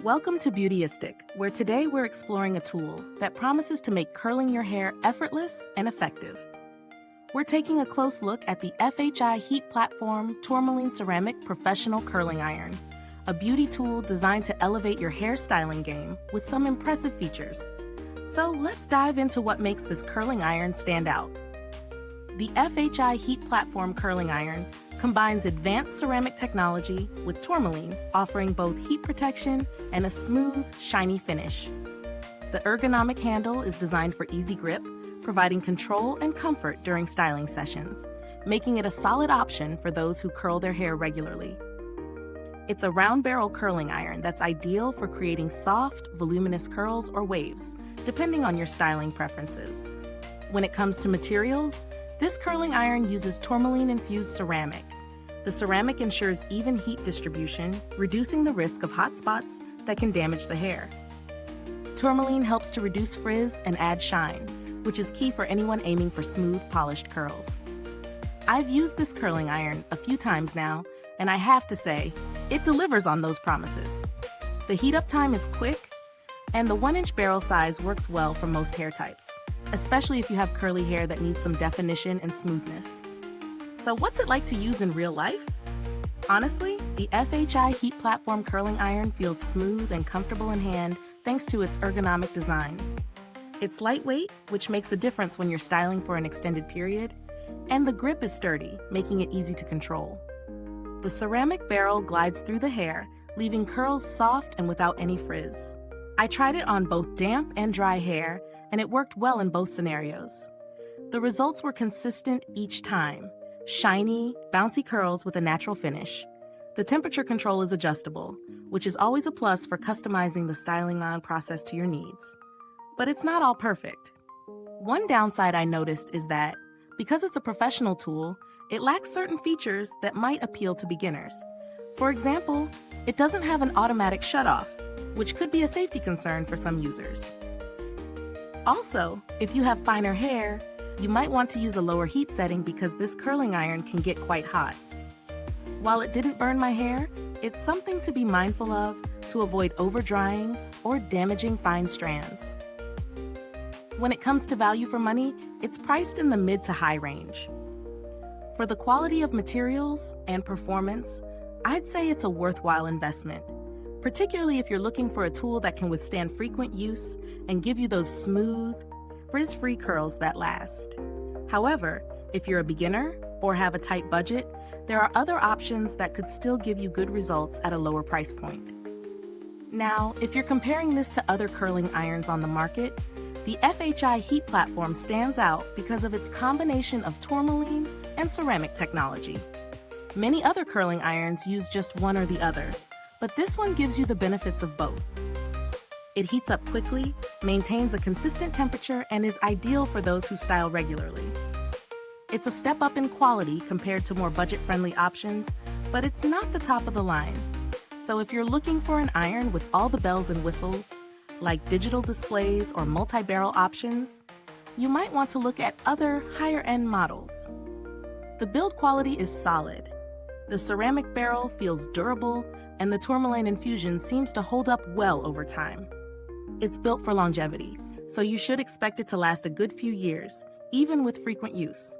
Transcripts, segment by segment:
Welcome to Beautyistic, where today we're exploring a tool that promises to make curling your hair effortless and effective. We're taking a close look at the FHI Heat Platform Tourmaline Ceramic Professional Curling Iron, a beauty tool designed to elevate your hair styling game with some impressive features. So let's dive into what makes this curling iron stand out. The FHI Heat Platform Curling Iron combines advanced ceramic technology with tourmaline, offering both heat protection and a smooth, shiny finish. The ergonomic handle is designed for easy grip, providing control and comfort during styling sessions, making it a solid option for those who curl their hair regularly. It's a round barrel curling iron that's ideal for creating soft, voluminous curls or waves, depending on your styling preferences. When it comes to materials, this curling iron uses tourmaline-infused ceramic. The ceramic ensures even heat distribution, reducing the risk of hot spots that can damage the hair. Tourmaline helps to reduce frizz and add shine, which is key for anyone aiming for smooth, polished curls. I've used this curling iron a few times now, and I have to say, it delivers on those promises. The heat-up time is quick, and the 1-inch barrel size works well for most hair types, especially if you have curly hair that needs some definition and smoothness. So what's it like to use in real life? Honestly, the FHI Heat Platform Curling Iron feels smooth and comfortable in hand thanks to its ergonomic design. It's lightweight, which makes a difference when you're styling for an extended period, and the grip is sturdy, making it easy to control. The ceramic barrel glides through the hair, leaving curls soft and without any frizz. I tried it on both damp and dry hair, and it worked well in both scenarios. The results were consistent each time: shiny, bouncy curls with a natural finish. The temperature control is adjustable, which is always a plus for customizing the styling on process to your needs. But it's not all perfect. One downside I noticed is that, because it's a professional tool, it lacks certain features that might appeal to beginners. For example, it doesn't have an automatic shutoff, which could be a safety concern for some users. Also, if you have finer hair, you might want to use a lower heat setting because this curling iron can get quite hot. While it didn't burn my hair, it's something to be mindful of to avoid over-drying or damaging fine strands. When it comes to value for money, it's priced in the mid to high range. For the quality of materials and performance, I'd say it's a worthwhile investment, particularly if you're looking for a tool that can withstand frequent use and give you those smooth, frizz-free curls that last. However, if you're a beginner or have a tight budget, there are other options that could still give you good results at a lower price point. Now, if you're comparing this to other curling irons on the market, the FHI Heat Platform stands out because of its combination of tourmaline and ceramic technology. Many other curling irons use just one or the other, but this one gives you the benefits of both. It heats up quickly, maintains a consistent temperature, and is ideal for those who style regularly. It's a step up in quality compared to more budget-friendly options, but it's not the top of the line. So if you're looking for an iron with all the bells and whistles, like digital displays or multi-barrel options, you might want to look at other higher-end models. The build quality is solid. The ceramic barrel feels durable, and the tourmaline infusion seems to hold up well over time. It's built for longevity, so you should expect it to last a good few years, even with frequent use.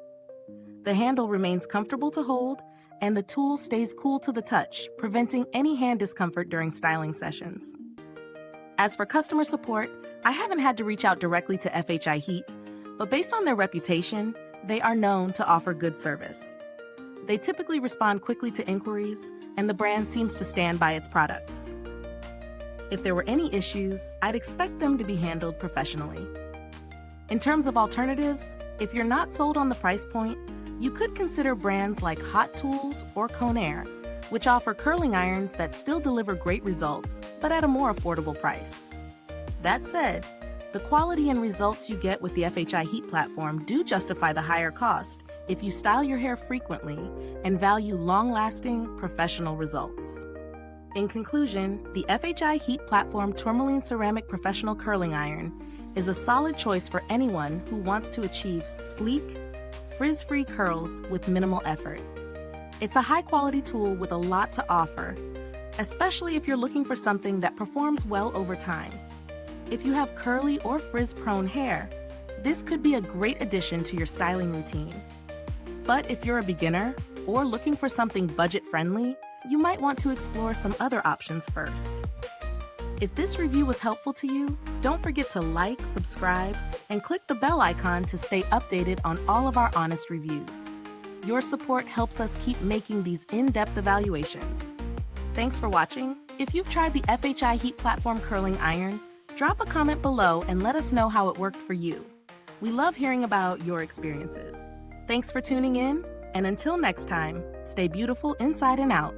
The handle remains comfortable to hold, and the tool stays cool to the touch, preventing any hand discomfort during styling sessions. As for customer support, I haven't had to reach out directly to FHI Heat, but based on their reputation, they are known to offer good service. They typically respond quickly to inquiries, and the brand seems to stand by its products. If there were any issues, I'd expect them to be handled professionally. In terms of alternatives, if you're not sold on the price point, you could consider brands like Hot Tools or Conair, which offer curling irons that still deliver great results, but at a more affordable price. That said, the quality and results you get with the FHI Heat Platform do justify the higher cost if you style your hair frequently and value long-lasting, professional results. In conclusion, the FHI Heat Platform Tourmaline Ceramic Professional Curling Iron is a solid choice for anyone who wants to achieve sleek, frizz-free curls with minimal effort. It's a high-quality tool with a lot to offer, especially if you're looking for something that performs well over time. If you have curly or frizz-prone hair, this could be a great addition to your styling routine. But if you're a beginner or looking for something budget-friendly, you might want to explore some other options first. If this review was helpful to you, don't forget to like, subscribe, and click the bell icon to stay updated on all of our honest reviews. Your support helps us keep making these in-depth evaluations. Thanks for watching. If you've tried the FHI Heat Platform Curling Iron, drop a comment below and let us know how it worked for you. We love hearing about your experiences. Thanks for tuning in, and until next time, stay beautiful inside and out.